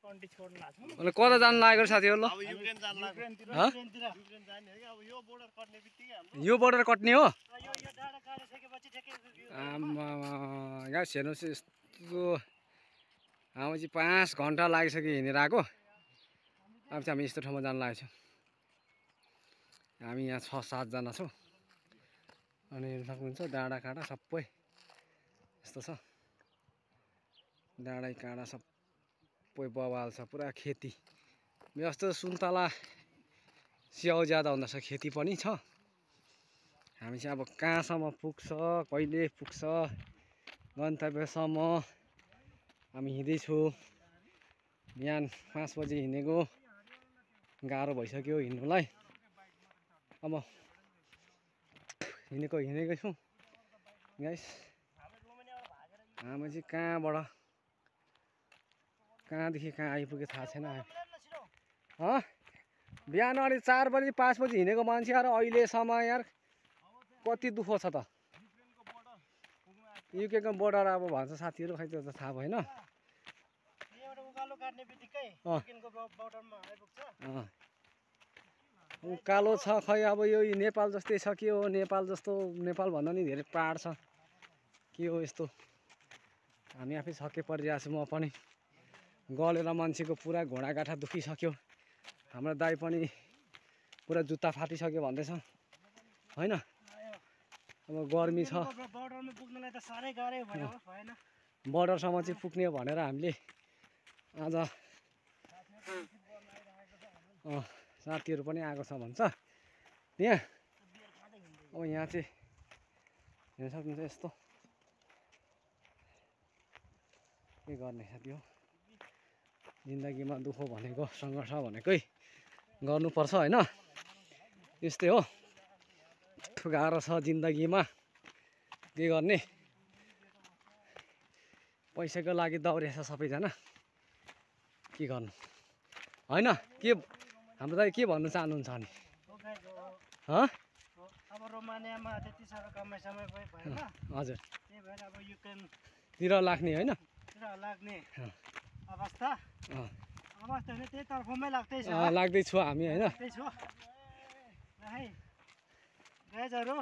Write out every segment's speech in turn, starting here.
अनि कता जानु लागेको साथीहरु ल यो बोर्डर कट्ने हो गाइस हेर्नुस् यस्तो हामी चाहिँ 5 घण्टा लागिसक्यो हिँडेर आएको अब चाहिँ हामी यस्तो ठाउँमा जान लागेछौँ हामी यहाँ 6-7 जना छौँ अनि हेर्न सक्नुहुन्छ डाँडा काँडा सबै यस्तो छ डाँडा काँडा सबै बवाल छ पुरा खेती यस्तो सुन्तला स्याउ ज्यादा हुँदछ खेती पनि छ हामी चाहिँ अब कहाँसम्म पुग्छ कहिले पुग्छ गन्तव्यसम्म हामी हिँड्दैछु बिहान 5 बजे हिँडेको गाह्रो भइसक्यो हिँड्नुलाई अब हिँडेकै छौँ गाइस हामी चाहिँ कहाँदेखि कहाँ आइपुग्यो थाहा छैन बिहान अनि 4 बजी 5 बजी हिँडेको मान्छेहरू अहिलेसम्म यार कति दुःख छ त युकेको बोर्डर अब भन्छ साथीहरू खै त्यो त थाहा भएन उकालो छ खै अब यो नेपाल जस्तै छ के हो नेपाल जस्तो नेपाल भन्दा नि धेरै पहाड छ के हो यस्तो हामी आफै छक्कै परिरहेको छु म पनि गलेर मान्छेको पुरा घोडागाठा दुखिसक्यो हाम्रो दाइ पनि पुरा जुत्ता फाटिसक्यो भन्दैछ हैन अब गर्मी छ बर्डरमा पुग्नलाई त साह्रै गाह्रै भयो भएन बर्डरसम्म चाहिँ पुग्ने भनेर हामीले आज साथीहरू पनि आएको छ भन्छ त्यहाँ अब यहाँ चाहिँ हेर्न सक्नुहुन्छ यस्तो के गर्ने साथी हो जिन्दगीमा दुःख भनेको सङ्घर्ष भनेकै गर्नुपर्छ हैन यस्तै हो गाह्रो छ जिन्दगीमा के गर्ने पैसाको लागि दौडिएछ सबैजना के गर्नु हैन के हाम्रो दाइ के भन्नु चाहनुहुन्छ अनि अब रोमानियामा त्यति साह्रो कमाइ समय भएन हजुर त्यही भएर अब युक्रेनतिर लाग्ने हैन लाग्ने अवस्था हैन त्यही तर्फमै लाग्दैछु हामी हैन त्यही छु गाइजहरु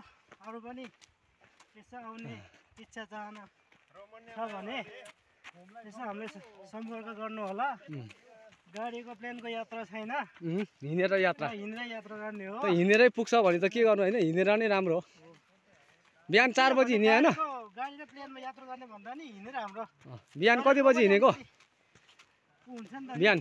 अरु पनि त्यसो आउने इच्छा चाहना छ भने त्यसो हामीले सम्पर्क गर्नु होला गाडीको प्लेनको यात्रा छैन हिँडेर यात्रा गर्ने हो त हिँडेरै पुग्छ भने त के गर्नु हैन हिँडेर नै राम्रो हो बिहान 4 बजी हिँड्ने हैन गाडी र प्लेनमा यात्रा गर्ने भन्दा नि हिँडेर हाम्रो बिहान कति बजी हिँडेको हुन्छ नि त बिहान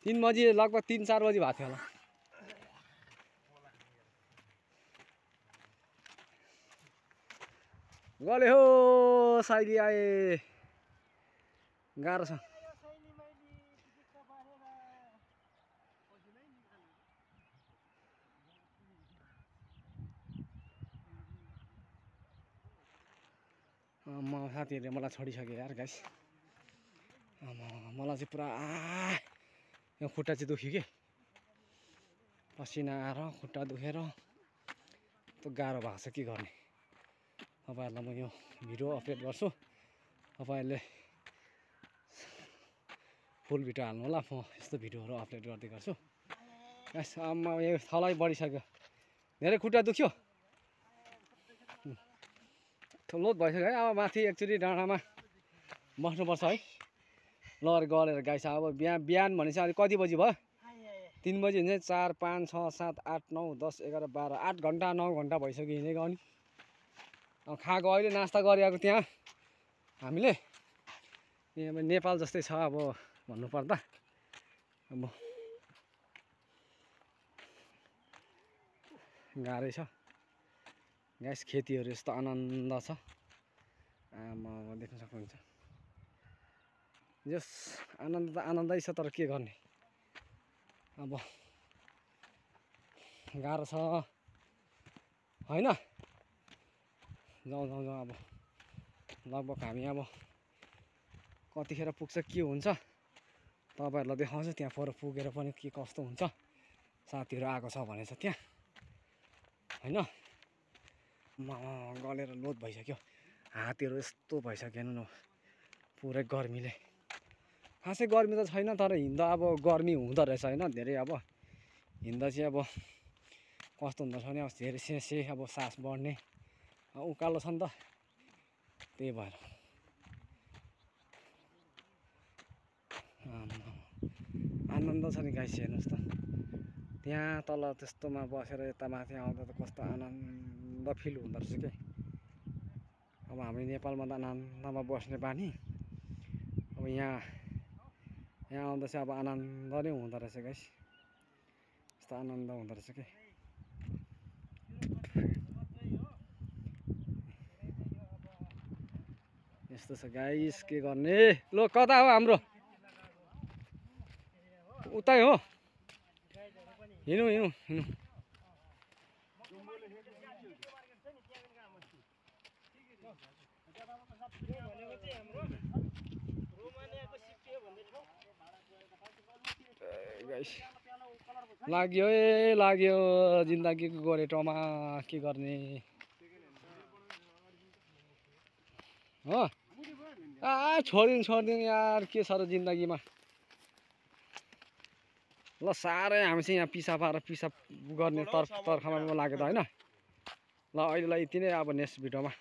3 बजी लगभग 3-4 बजी भएको थियो होला गले हो साइली आए गाह्रो छ म साथीहरूले मलाई छोडिसक्यो यार गाइस मलाई चाहिँ पुरा यो खुट्टा चाहिँ दुख्यो कि पसिना आएर खुट्टा दुखेर त गाह्रो भएको छ के गर्ने तपाईहरुलाई म यो भिडियो अपलोड गर्छु तपाईहरुले फुल भिडियो हाल्नु होला म यस्तो भिडियोहरु अपलोड गर्दै गर्छु गाइस यो थलै बढिसक्यो धेरै खुट्टा दुख्यो लोड भइसक्यो है अब माथि एकचोटि डाँडामा बस्नुपर्छ है लहर गलेर गाइस अब बिहान भनेपछि अहिले कति बजी भयो 3 बजी हुन्छ 4 5 6 7 8 9 10 11 12 8 घण्टा 9 घण्टा भइसक्यो हिँडेको अनि खाएको अहिले नास्ता गरिरहेको त्यहाँ हामीले यहाँ नेपाल जस्तै छ अब भन्नुपर्दा अब गाह्रै छ गाइस खेतीहरू यस्तो आनन्द छ देख्न सक्नुहुन्छ जस आनन्द त आनन्दै छ तर के गर्ने अब गाह्रो छ हैन जाउँ अब लगभग हामी अब कतिखेर पुग्छ के हुन्छ तपाईहरुलाई देखाउँछु त्यहाँ पर पुगेर पनि के कस्तो हुन्छ साथीहरु आएको छ भनेछ त्यहाँ हैन गलेर लोत भइसक्यो हातहरू यस्तो भइसक्यो हेर्नु न पुरै गर्मीले खासै गर्मी त छैन तर हिँड्दा अब गर्मी हुँदो रहेछ होइन धेरै अब हिँड्दा चाहिँ अब कस्तो हुँदो रहेछ भने अब धेरै सेसे अब सास बढ्ने उकालो छ नि त त्यही भएर आनन्द छ नि गाइस हेर्नुहोस् त त्यहाँ तल त्यस्तोमा बसेर यता माथि आउँदा त कस्तो आनन्द फिल हुँदो रहेछ के अब हामी नेपालमा त आनन्दमा बस्ने बानी अब यहाँ आउँदा चाहिँ अब आनन्द नै हुँदो रहेछ गाइस यस्तो आनन्द हुँदो रहेछ के यस्तो छ गाइस के गर्ने लो कता हो हाम्रो उतै हो हिँड्नु हिँड्नु हिँड्नु लाग्यो है लाग्यो जिन्दगीको गोरेटोमा के गर्ने हो छोडिदिनु यार के छ र जिन्दगीमा ल साह्रै हामी चाहिँ यहाँ पिसाब आएर पिसाब गर्ने तर्खरमा लागेको त होइन ल अहिलेलाई यति नै अब नेक्स्ट भिडियोमा